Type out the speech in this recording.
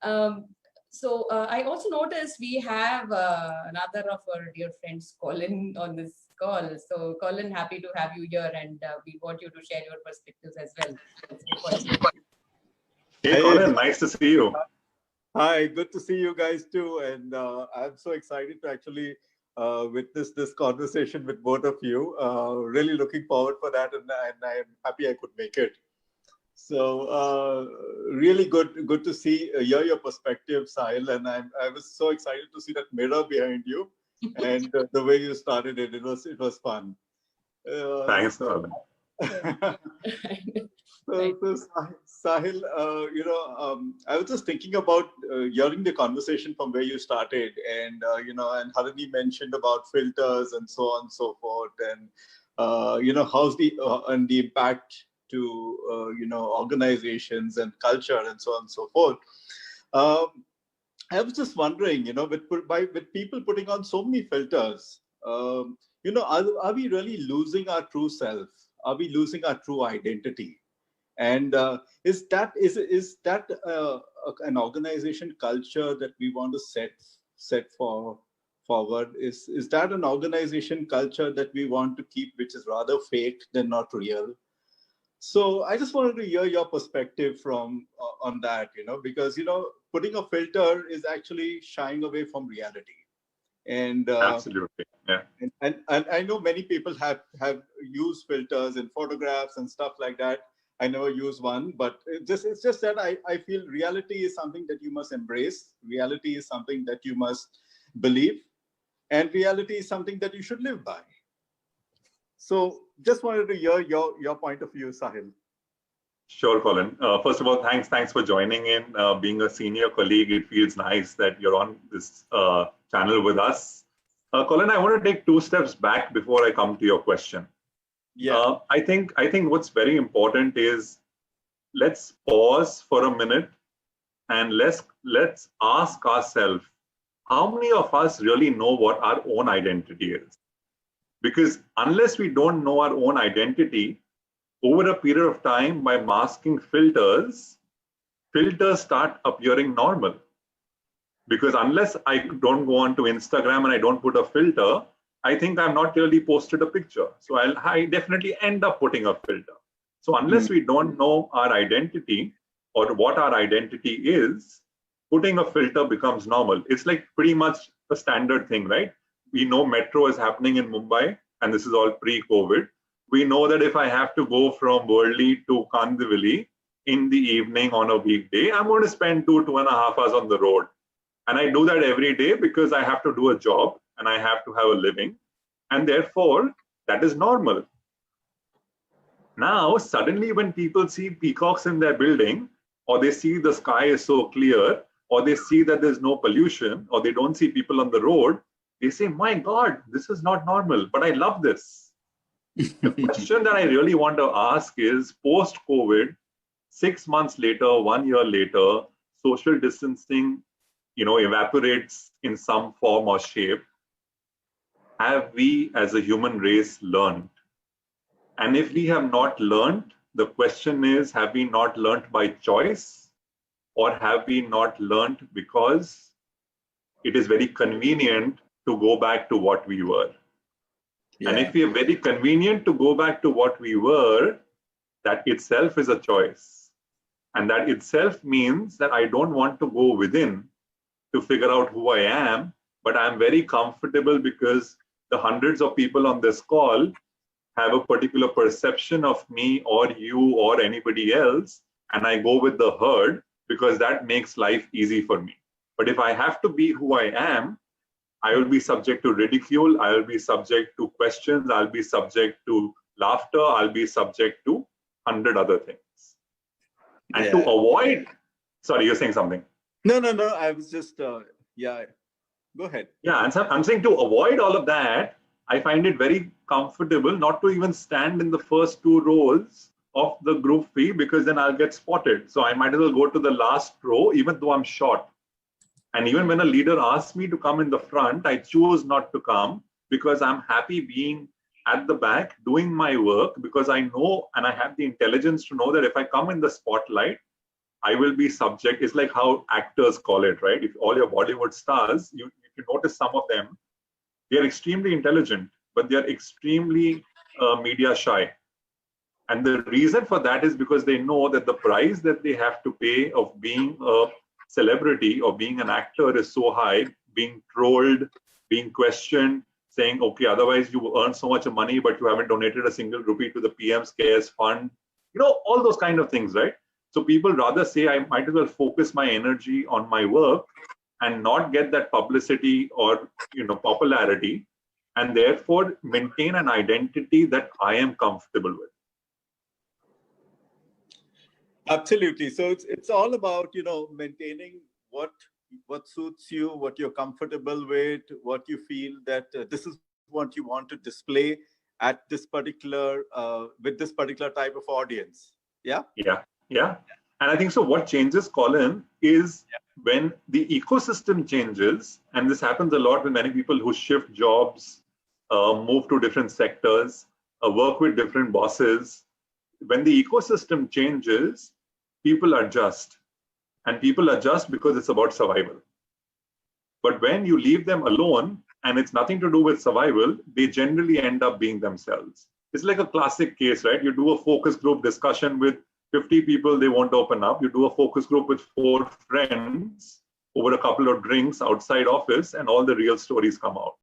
I also noticed we have another of our dear friends, Colin, on this call. So Colin, happy to have you here, and we want you to share your perspectives as well. Hey Colin, nice to see you. Hi, good to see you guys too. And I'm so excited to actually witness this conversation with both of you. Really looking forward for that, and I'm happy I could make it. So really good to hear your perspective, Sahil. And I was so excited to see that mirror behind you, and the way you started it. It was fun. Thanks, Colin. So Sahil, I was just thinking about hearing the conversation from where you started, and and Harini mentioned about filters and so on and so forth, and how's the and the impact to organizations and culture and so on and so forth. I was just wondering, with people putting on so many filters, are we really losing our true self? Are we losing our true identity? And is that an organization culture that we want to set forward? Is that an organization culture that we want to keep, which is rather fake than not real? So I just wanted to hear your perspective on that, because putting a filter is actually shying away from reality. And absolutely, yeah. And I know many people have used filters in photographs and stuff like that. I never use one, but it's just that I feel reality is something that you must embrace. Reality is something that you must believe, and reality is something that you should live by. So just wanted to hear your point of view, Sahil. Sure, Colin. First of all, thanks for joining in. Being a senior colleague, it feels nice that you're on this channel with us. Colin, I want to take 2 steps back before I come to your question. Yeah. I think what's very important is let's pause for a minute and let's ask ourselves, how many of us really know what our own identity is? Because unless we don't know our own identity, over a period of time, by masking filters start appearing normal. Because unless I don't go onto Instagram and I don't put a filter, I think I'm not really posted a picture. So I definitely end up putting a filter. So unless we don't know our identity or what our identity is, putting a filter becomes normal. It's like pretty much a standard thing, right? We know metro is happening in Mumbai, and this is all pre-COVID. We know that if I have to go from Worli to Kandivali in the evening on a weekday, I'm going to spend 2.5 hours on the road. And I do that every day because I have to do a job and I have to have a living. And therefore, that is normal. Now, suddenly when people see peacocks in their building, or they see the sky is so clear, or they see that there's no pollution, or they don't see people on the road, they say, my God, this is not normal, but I love this. The question that I really want to ask is, post-COVID, 6 months later, 1 year later, social distancing, evaporates in some form or shape. Have we as a human race learned? And if we have not learned, the question is, have we not learned by choice, or have we not learned because it is very convenient to go back to what we were? Yeah. And if we are very convenient to go back to what we were, that itself is a choice. And that itself means that I don't want to go within to figure out who I am, but I'm very comfortable because the hundreds of people on this call have a particular perception of me or you or anybody else, and I go with the herd because that makes life easy for me. But if I have to be who I am, I will be subject to ridicule, I will be subject to questions, I'll be subject to laughter, I'll be subject to 100 other things. And to avoid, sorry, you're saying something. No, I was just, go ahead. Yeah, and so I'm saying to avoid all of that, I find it very comfortable not to even stand in the first 2 rows of the group fee, because then I'll get spotted. So I might as well go to the last row, even though I'm short. And even when a leader asks me to come in the front, I choose not to come because I'm happy being at the back doing my work, because I know and I have the intelligence to know that if I come in the spotlight, I will be subject. It's like how actors call it, right? If all your Bollywood stars, you notice some of them, they are extremely intelligent, but they are extremely media shy. And the reason for that is because they know that the price that they have to pay of being a celebrity or being an actor is so high, being trolled, being questioned, saying, okay, otherwise you earn so much money, but you haven't donated a single rupee to the PM's Cares Fund. All those kind of things, right? So people rather say, I might as well focus my energy on my work and not get that publicity or popularity, and therefore maintain an identity that I am comfortable with. Absolutely. So it's all about maintaining what suits you, what you're comfortable with, what you feel that this is what you want to display at this particular with this particular type of audience. Yeah. And I think so what changes, Colin, is when the ecosystem changes, and this happens a lot with many people who shift jobs, move to different sectors, work with different bosses. When the ecosystem changes, people adjust, and people adjust because it's about survival. But when you leave them alone and it's nothing to do with survival, they generally end up being themselves. It's like a classic case, right? You do a focus group discussion with 50 people, they won't open up. You do a focus group with 4 friends over a couple of drinks outside office, and all the real stories come out.